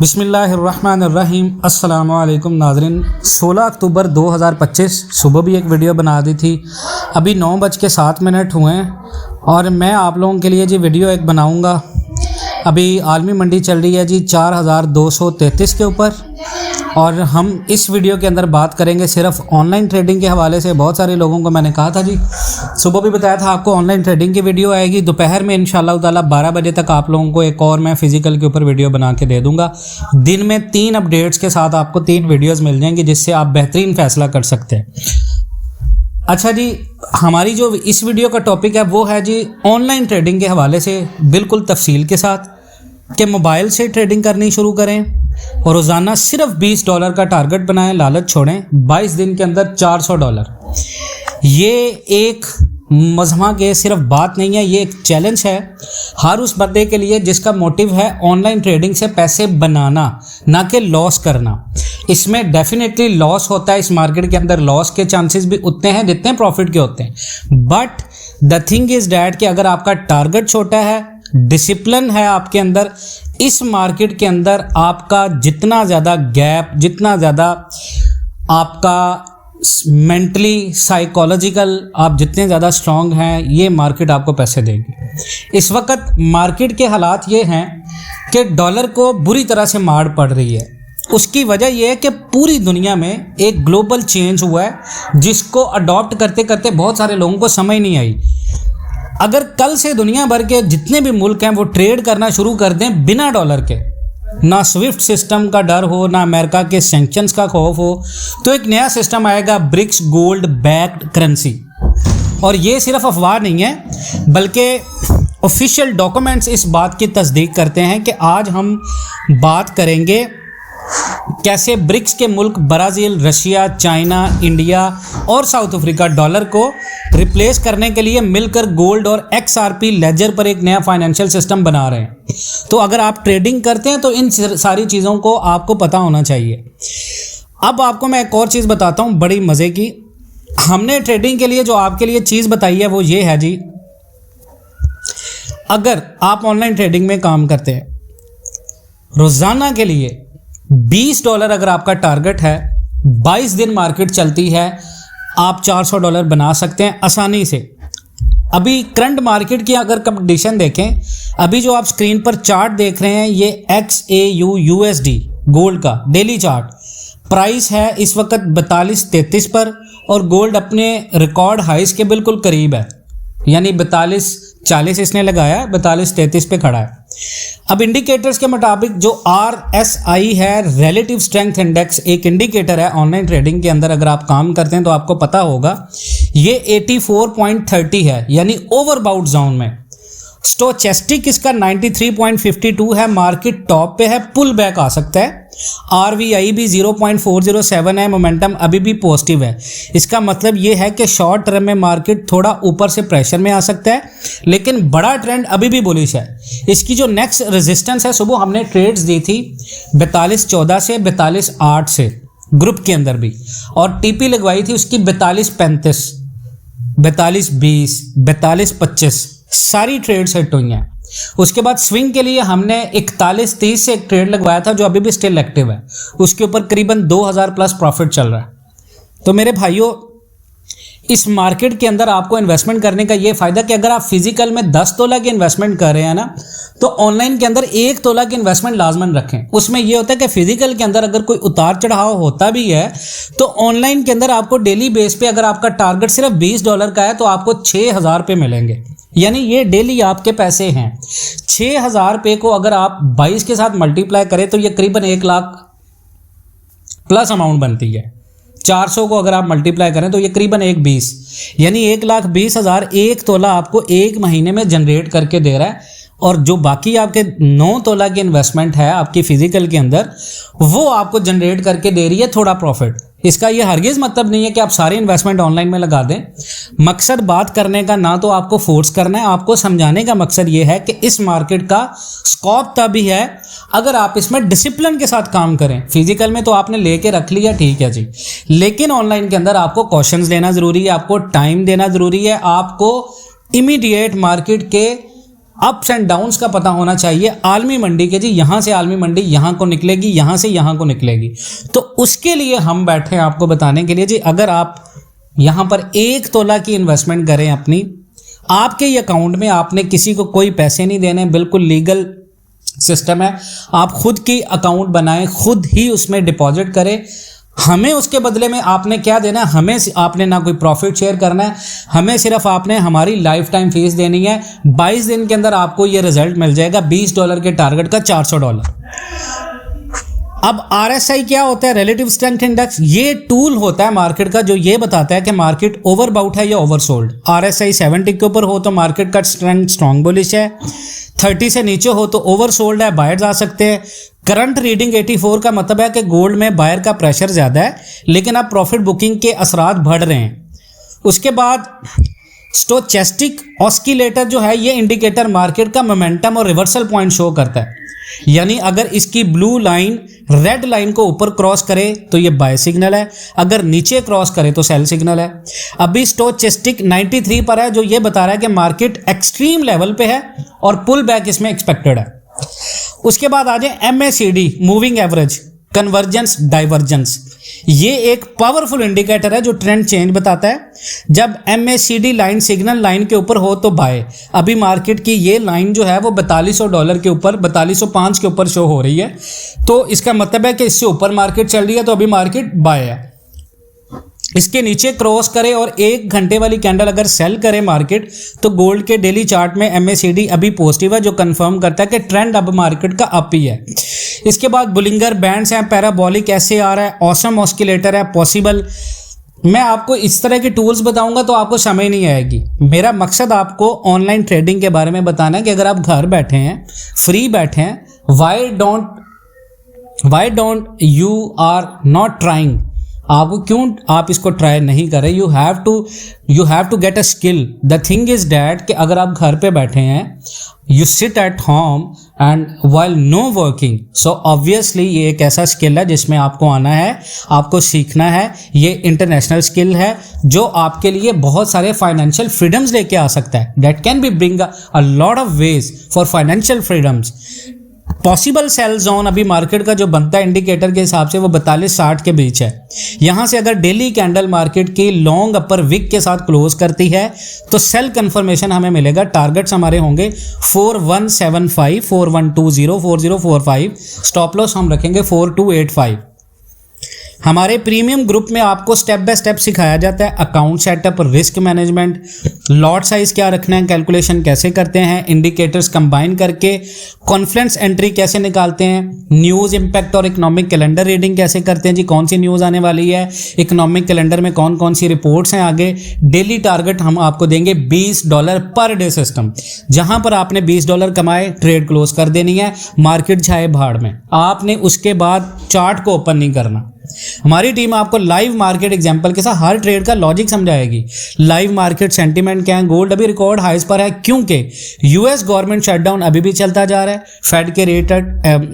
बिस्मिल्लाहिर्रहमानिर्रहीम। अस्सलामु अलैकुम नाज़रीन। 16 अक्टूबर 2025 सुबह भी एक वीडियो बना दी थी। अभी 9:07 हुए हैं और मैं आप लोगों के लिए जी वीडियो एक बनाऊंगा। अभी आलमी मंडी चल रही है जी 4233 के ऊपर, और हम इस वीडियो के अंदर बात करेंगे सिर्फ ऑनलाइन ट्रेडिंग के हवाले से। बहुत सारे लोगों को मैंने कहा था जी, सुबह भी बताया था आपको ऑनलाइन ट्रेडिंग की वीडियो आएगी। दोपहर में इंशाअल्लाह ताला 12 बजे तक आप लोगों को एक और मैं फिजिकल के ऊपर वीडियो बना के दे दूंगा। दिन में 3 अपडेट्स के साथ आपको 3 वीडियोस मिल जाएंगी जिससे आप बेहतरीन फैसला कर सकते हैं। अच्छा जी, हमारी जो इस वीडियो का टॉपिक है वो है जी ऑनलाइन ट्रेडिंग के हवाले से बिल्कुल तफसील के साथ, कि मोबाइल से ट्रेडिंग करनी शुरू करें और रोज़ाना सिर्फ $20 का टारगेट बनाएं, लालच छोड़ें। 22 दिन के अंदर $400। ये एक मजमा के सिर्फ बात नहीं है, ये एक चैलेंज है हर उस बंदे के लिए जिसका मोटिव है ऑनलाइन ट्रेडिंग से पैसे बनाना, ना कि लॉस करना। इसमें डेफिनेटली लॉस होता है, इस मार्केट के अंदर लॉस के चांसेस भी उतने हैं जितने प्रॉफिट के होते हैं। But the thing is that कि अगर आपका टारगेट छोटा है, डिसिप्लिन है आपके अंदर, इस मार्केट के अंदर आपका जितना ज़्यादा गैप, जितना ज़्यादा आपका मेंटली साइकोलॉजिकल आप जितने ज़्यादा स्ट्रांग हैं, ये मार्केट आपको पैसे देगी। इस वक्त मार्केट के हालात ये हैं कि डॉलर को बुरी तरह से मार पड़ रही है। उसकी वजह यह है कि पूरी दुनिया में एक ग्लोबल चेंज हुआ है जिसको अडॉप्ट करते करते बहुत सारे लोगों को समझ नहीं आई। अगर कल से दुनिया भर के जितने भी मुल्क हैं वो ट्रेड करना शुरू कर दें बिना डॉलर के, ना स्विफ्ट सिस्टम का डर हो, ना अमेरिका के सैंक्शंस का खौफ हो, तो एक नया सिस्टम आएगा, ब्रिक्स गोल्ड बैक्ड करेंसी। और ये सिर्फ अफवाह नहीं है बल्कि ऑफिशियल डॉक्यूमेंट्स इस बात की तस्दीक करते हैं कि आज हम बात करेंगे कैसे ब्रिक्स के मुल्क ब्राज़ील, रशिया, चाइना, इंडिया और साउथ अफ्रीका डॉलर को रिप्लेस करने के लिए मिलकर गोल्ड और XRP लेजर पर एक नया फाइनेंशियल सिस्टम बना रहे हैं। तो अगर आप ट्रेडिंग करते हैं तो इन सारी चीज़ों को आपको पता होना चाहिए। अब आपको मैं एक और चीज़ बताता हूँ बड़ी मज़े की। हमने ट्रेडिंग के लिए जो आपके लिए चीज़ बताई है वो ये है जी, अगर आप ऑनलाइन ट्रेडिंग में काम करते हैं, रोज़ाना के लिए $20 अगर आपका टारगेट है, 22 दिन मार्केट चलती है, आप $400 बना सकते हैं आसानी से। अभी करंट मार्केट की अगर कंडीशन देखें, अभी जो आप स्क्रीन पर चार्ट देख रहे हैं ये XAU/USD गोल्ड का डेली चार्ट प्राइस है इस वक्त 42.33 पर, और गोल्ड अपने रिकॉर्ड हाइस के बिल्कुल करीब है, यानी 42.40 इसने लगाया, 42.33 पे खड़ा है। अब इंडिकेटर्स के मुताबिक जो RSI है, रिलेटिव स्ट्रेंथ इंडेक्स, एक इंडिकेटर है ऑनलाइन ट्रेडिंग के अंदर। अगर आप काम करते हैं तो आपको पता होगा ये 84.30 है, यानी ओवरबाउट जोन में। स्टोचेस्टिक इसका 93.52 है, मार्केट टॉप पे है, पुल बैक आ सकता है। RVI भी 0.407 है, मोमेंटम अभी भी पॉजिटिव है। इसका मतलब ये है कि शॉर्ट टर्म में मार्केट थोड़ा ऊपर से प्रेशर में आ सकता है, लेकिन बड़ा ट्रेंड अभी भी बुलिश है। इसकी जो नेक्स्ट रेजिस्टेंस है, सुबह हमने ट्रेड्स दी थी 42.14 से 42.8 से ग्रुप के अंदर भी, और टीपी लगवाई थी उसकी 42.35, 42.20, 42.25 सारी ट्रेड्स हिट हुई हैं। उसके बाद स्विंग के लिए हमने 41.30 से एक ट्रेड लगवाया था जो अभी भी स्टिल एक्टिव है, उसके ऊपर करीबन 2000 प्लस प्रॉफिट चल रहा है। तो मेरे भाइयों, इस मार्केट के अंदर आपको इन्वेस्टमेंट करने का ये फ़ायदा कि अगर आप फिजिकल में 10 तोला की इन्वेस्टमेंट कर रहे हैं ना, तो ऑनलाइन के अंदर 1 तोला की इन्वेस्टमेंट लाजमन रखें। उसमें ये होता है कि फिजिकल के अंदर अगर कोई उतार चढ़ाव होता भी है तो ऑनलाइन के अंदर आपको डेली बेस पे अगर आपका टारगेट सिर्फ $20 का है तो आपको 6000 रुपये मिलेंगे, यानी ये डेली आपके पैसे हैं। 6000 रुपये को अगर आप 22 के साथ मल्टीप्लाई करें तो ये करीबन 1 लाख प्लस अमाउंट बनती है। 400 को अगर आप मल्टीप्लाई करें तो ये करीबन 1,20, यानी 1,20,000 एक तोला आपको एक महीने में जनरेट करके दे रहा है। और जो बाकी आपके 9 तोला की इन्वेस्टमेंट है आपकी फिजिकल के अंदर, वो आपको जनरेट करके दे रही है थोड़ा प्रॉफिट। इसका ये हरगिज़ मतलब नहीं है कि आप सारी इन्वेस्टमेंट ऑनलाइन में लगा दें। मकसद बात करने का ना तो आपको फोर्स करना है, आपको समझाने का मकसद ये है कि इस मार्केट का स्कोप तभी है अगर आप इसमें डिसिप्लिन के साथ काम करें। फिजिकल में तो आपने लेके रख लिया, ठीक है जी, लेकिन ऑनलाइन के अंदर आपको कॉशंस लेना ज़रूरी है, आपको टाइम देना ज़रूरी है, आपको इमीडिएट मार्केट के अप्स एंड डाउन्स का पता होना चाहिए आलमी मंडी के जी, यहाँ से आलमी मंडी यहाँ को निकलेगी, यहाँ से यहाँ को निकलेगी। तो उसके लिए हम बैठे हैं आपको बताने के लिए जी, अगर आप यहाँ पर 1 तोला की इन्वेस्टमेंट करें अपनी, आपके ये अकाउंट में आपने किसी को कोई पैसे नहीं देने, बिल्कुल लीगल सिस्टम है। आप खुद की अकाउंट बनाएं, खुद ही उसमें डिपॉजिट करें। हमें उसके बदले में आपने क्या देना है, हमें आपने ना कोई प्रॉफिट शेयर करना है, हमें सिर्फ आपने हमारी लाइफ टाइम फीस देनी है। 22 दिन के अंदर आपको ये रिजल्ट मिल जाएगा $20 के टारगेट का $400। अब RSI क्या होता है, रिलेटिव स्ट्रेंथ इंडेक्स, ये टूल होता है मार्केट का जो ये बताता है कि मार्केट ओवरबाउट है या ओवरसोल्ड। RSI 70 के ऊपर हो तो मार्केट का स्ट्रेंथ स्ट्रॉन्ग बुलिश है, 30 से नीचे हो तो ओवरसोल्ड है, बायर जा सकते हैं। करंट रीडिंग 84 का मतलब है कि गोल्ड में बायर का प्रेशर ज़्यादा है, लेकिन अब प्रॉफिट बुकिंग के असरात बढ़ रहे हैं। उसके बाद स्टोचेस्टिक ऑस्किलेटर जो है, ये इंडिकेटर मार्केट का मोमेंटम और रिवर्सल पॉइंट शो करता है। यानी अगर इसकी ब्लू लाइन रेड लाइन को ऊपर क्रॉस करे तो ये बाय सिग्नल है, अगर नीचे क्रॉस करे तो सेल सिग्नल है। अभी स्टोचेस्टिक 93 पर है, जो ये बता रहा है कि मार्केट एक्सट्रीम लेवल पे है और पुल बैक इसमें एक्सपेक्टेड है। उसके बाद आ जाए MACD, moving average convergence divergence. ये एक पावरफुल इंडिकेटर है जो ट्रेंड चेंज बताता है। जब MACD लाइन सिग्नल लाइन के ऊपर हो तो बाय। अभी मार्केट की ये लाइन जो है वो $4200 के ऊपर, 4205 के ऊपर शो हो रही है, तो इसका मतलब है कि इससे ऊपर मार्केट चल रही है, तो अभी मार्केट बाय है। इसके नीचे क्रॉस करे और 1 घंटे वाली कैंडल अगर सेल करे मार्केट, तो गोल्ड के डेली चार्ट में MACD अभी पॉजिटिव है, जो कंफर्म करता है कि ट्रेंड अब मार्केट का अप ही है। इसके बाद बुलिंगर बैंड्स हैं, पैराबोलिक SAR है, ऑसम ऑस्किलेटर है, पॉसिबल। मैं आपको इस तरह के टूल्स बताऊंगा तो आपको समझ नहीं आएगी। मेरा मकसद आपको ऑनलाइन ट्रेडिंग के बारे में बताना है कि अगर आप घर बैठे हैं, फ्री बैठे हैं, why don't you are not trying, आपको क्यों आप इसको ट्राई नहीं कर रहे। You have to get a skill. The thing is that कि अगर आप घर पे बैठे हैं, you sit at home and while no working, so obviously ये एक ऐसा स्किल है जिसमें आपको आना है, आपको सीखना है। ये इंटरनेशनल स्किल है जो आपके लिए बहुत सारे फाइनेंशियल फ्रीडम्स लेके आ सकता है। That can be bring a lot of ways for financial freedoms. Possible sell zone अभी मार्केट का जो बनता है इंडिकेटर के हिसाब से वो 4260 के बीच है। यहां से अगर डेली कैंडल मार्केट की लॉन्ग अपर विक के साथ क्लोज करती है तो सेल कंफर्मेशन हमें मिलेगा। टारगेट्स हमारे होंगे 4175, 4120, 4045। स्टॉप लॉस हम रखेंगे 4285। हमारे प्रीमियम ग्रुप में आपको स्टेप बाय स्टेप सिखाया जाता है account setup, risk management, lot size क्या रखना है, कैलकुलेशन कैसे करते हैं, इंडिकेटर्स कंबाइन करके कॉन्फ्लुएंस एंट्री कैसे निकालते हैं, न्यूज़ इंपैक्ट और इकोनॉमिक कैलेंडर रीडिंग कैसे करते हैं जी, कौन सी न्यूज़ आने वाली है, इकोनॉमिक कैलेंडर में कौन कौन सी रिपोर्ट्स हैं आगे। डेली टारगेट हम आपको देंगे $20 पर डे सिस्टम, जहां पर आपने $20 कमाए, ट्रेड क्लोज कर देनी है, मार्केट जाए भाड़ में, आपने उसके बाद चार्ट को ओपन नहीं करना। हमारी टीम आपको लाइव मार्केट एग्जांपल के साथ हर ट्रेड का लॉजिक समझाएगी। लाइव मार्केट सेंटीमेंट क्या है, गोल्ड अभी रिकॉर्ड हाइस पर है क्योंकि यूएस गवर्नमेंट शटडाउन अभी भी चलता जा रहा है, फेड के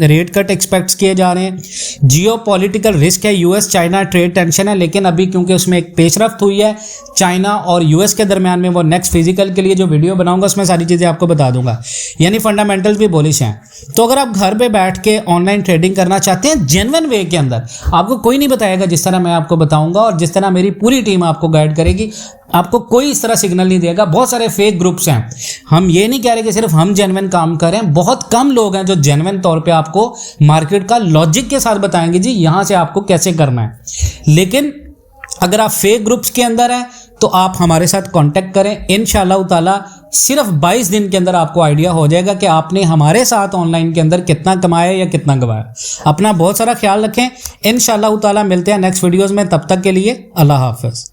रेट कट एक्सपेक्ट किए जा रहे हैं, जियोपॉलिटिकल रिस्क है, यूएस चाइना ट्रेड टेंशन है, लेकिन अभी क्योंकि उसमें एक पेशरफ्त हुई है चाइना और यूएस के दरमियान में, वो नेक्स्ट फिजिकल के लिए जो वीडियो बनाऊंगा उसमें सारी चीज़ें आपको बता दूंगा। यानी फंडामेंटल्स भी बुलिश हैं। तो अगर आप घर पे बैठ के ऑनलाइन ट्रेडिंग करना चाहते हैं जेन्युइन वे के अंदर, आपको कोई नहीं बताएगा जिस तरह मैं आपको बताऊंगा और जिस तरह मेरी पूरी टीम आपको गाइड करेगी, आपको कोई इस तरह सिग्नल नहीं देगा। बहुत सारे फेक ग्रुप्स हैं, हम ये नहीं कह रहे कि सिर्फ हम जेन्युइन काम करें, बहुत कम लोग हैं जो जेन्युइन तौर पे आपको मार्केट का लॉजिक के साथ बताएंगे जी यहां से आपको कैसे करना है। लेकिन अगर आप फेक ग्रुप्स के अंदर हैं तो आप हमारे साथ कांटेक्ट करें, इंशाअल्लाह ताला सिर्फ 22 दिन के अंदर आपको आइडिया हो जाएगा कि आपने हमारे साथ ऑनलाइन के अंदर कितना कमाया या कितना गवाया। अपना बहुत सारा ख्याल रखें, इंशाअल्लाह ताला मिलते हैं नेक्स्ट वीडियोस में, तब तक के लिए अल्लाह हाफिज़।